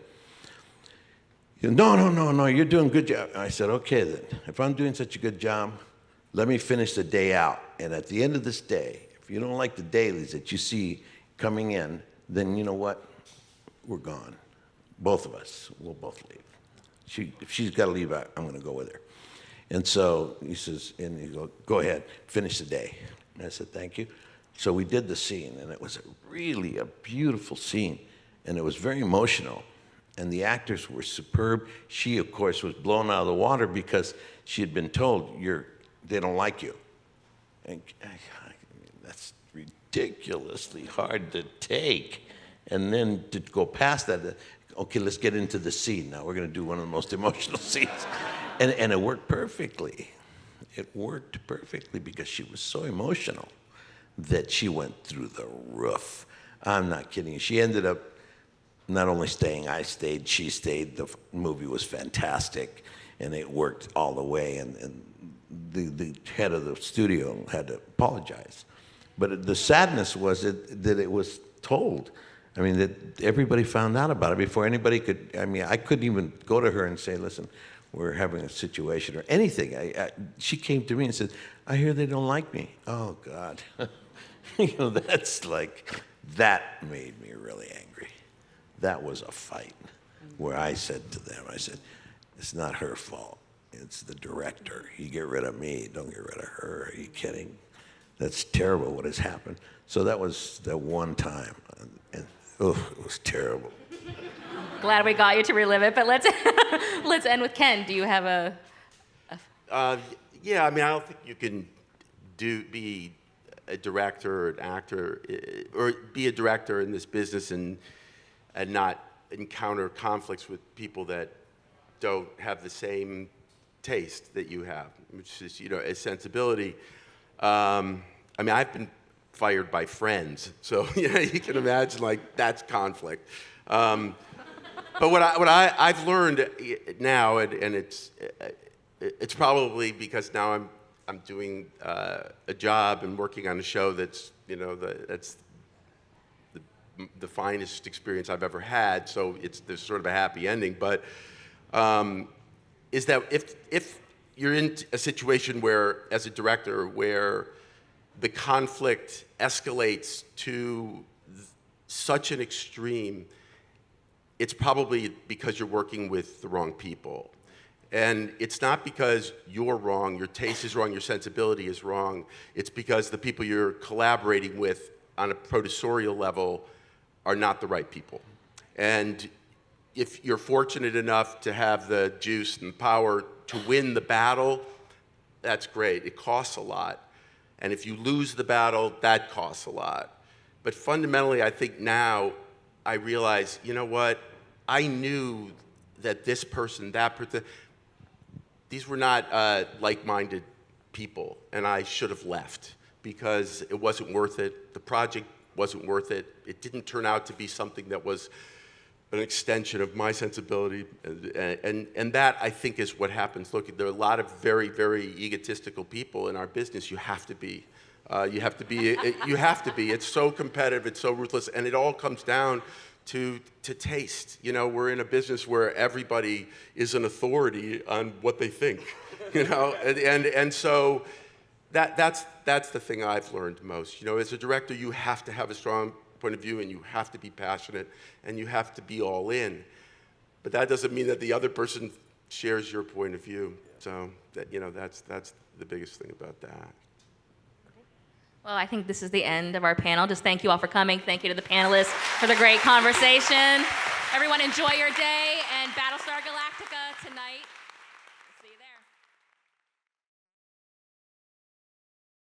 No, you're doing a good job. I said, okay then. If I'm doing such a good job, let me finish the day out. And at the end of this day, If you don't like the dailies that you see coming in, then you know what? We're gone. Both of us. We'll both leave. If she's got to leave, I'm going to go with her. And so he says, and he goes, go ahead, finish the day. And I said, thank you. So we did the scene, and it was really a beautiful scene, and it was very emotional. And the actors were superb. She, of course, was blown out of the water because she had been told, they don't like you. And that's ridiculously hard to take. And then to go past that, okay, let's get into the scene now. We're going to do one of the most emotional scenes. And it worked perfectly. It worked perfectly because she was so emotional that she went through the roof. I'm not kidding you. She ended up not only staying, I stayed, she stayed. The movie was fantastic, and it worked all the way. And the head of the studio had to apologize. But the sadness was that it was told. I mean, that everybody found out about it before anybody could. I mean, I couldn't even go to her and say, listen, we're having a situation or anything. She came to me and said, I hear they don't like me. Oh, God. You know, that made me really angry. That was a fight where I said to them, I said, it's not her fault. It's the director. You get rid of me, don't get rid of her. Are you kidding? That's terrible what has happened. So that was the one time. And it was terrible. Glad we got you to relive it, but let's let's end with Ken. Do you have a Yeah, I mean, I don't think you can be a director or an actor, or be a director in this business and not encounter conflicts with people that don't have the same taste that you have, which is, you know, a sensibility. I mean, I've been fired by friends, so you know, you can imagine like that's conflict. But what I've learned now, and it's probably because now I'm doing a job and working on a show that's, you know, that's the finest experience I've ever had. So there's sort of a happy ending. But is that if you're in a situation where, as a director, where the conflict escalates to such an extreme, it's probably because you're working with the wrong people. And it's not because you're wrong, your taste is wrong, your sensibility is wrong. It's because the people you're collaborating with on a producerial level are not the right people. And if you're fortunate enough to have the juice and power to win the battle, that's great. It costs a lot. And if you lose the battle, that costs a lot. But fundamentally, I think now I realize, you know what? I knew that this person, that person, these were not like-minded people, and I should have left because it wasn't worth it. The project wasn't worth it. It didn't turn out to be something that was an extension of my sensibility, and that, I think, is what happens. Look, there are a lot of very, very egotistical people in our business. You have to be. You have to be. You have to be. It's so competitive. It's so ruthless, and it all comes down to taste. You know, we're in a business where everybody is an authority on what they think. You know, and so that's the thing I've learned most. You know, as a director, you have to have a strong point of view, and you have to be passionate, and you have to be all in. But that doesn't mean that the other person shares your point of view. So that, you know, that's the biggest thing about that. Well, I think this is the end of our panel. Just thank you all for coming. Thank you to the panelists for the great conversation. Everyone enjoy your day and battle.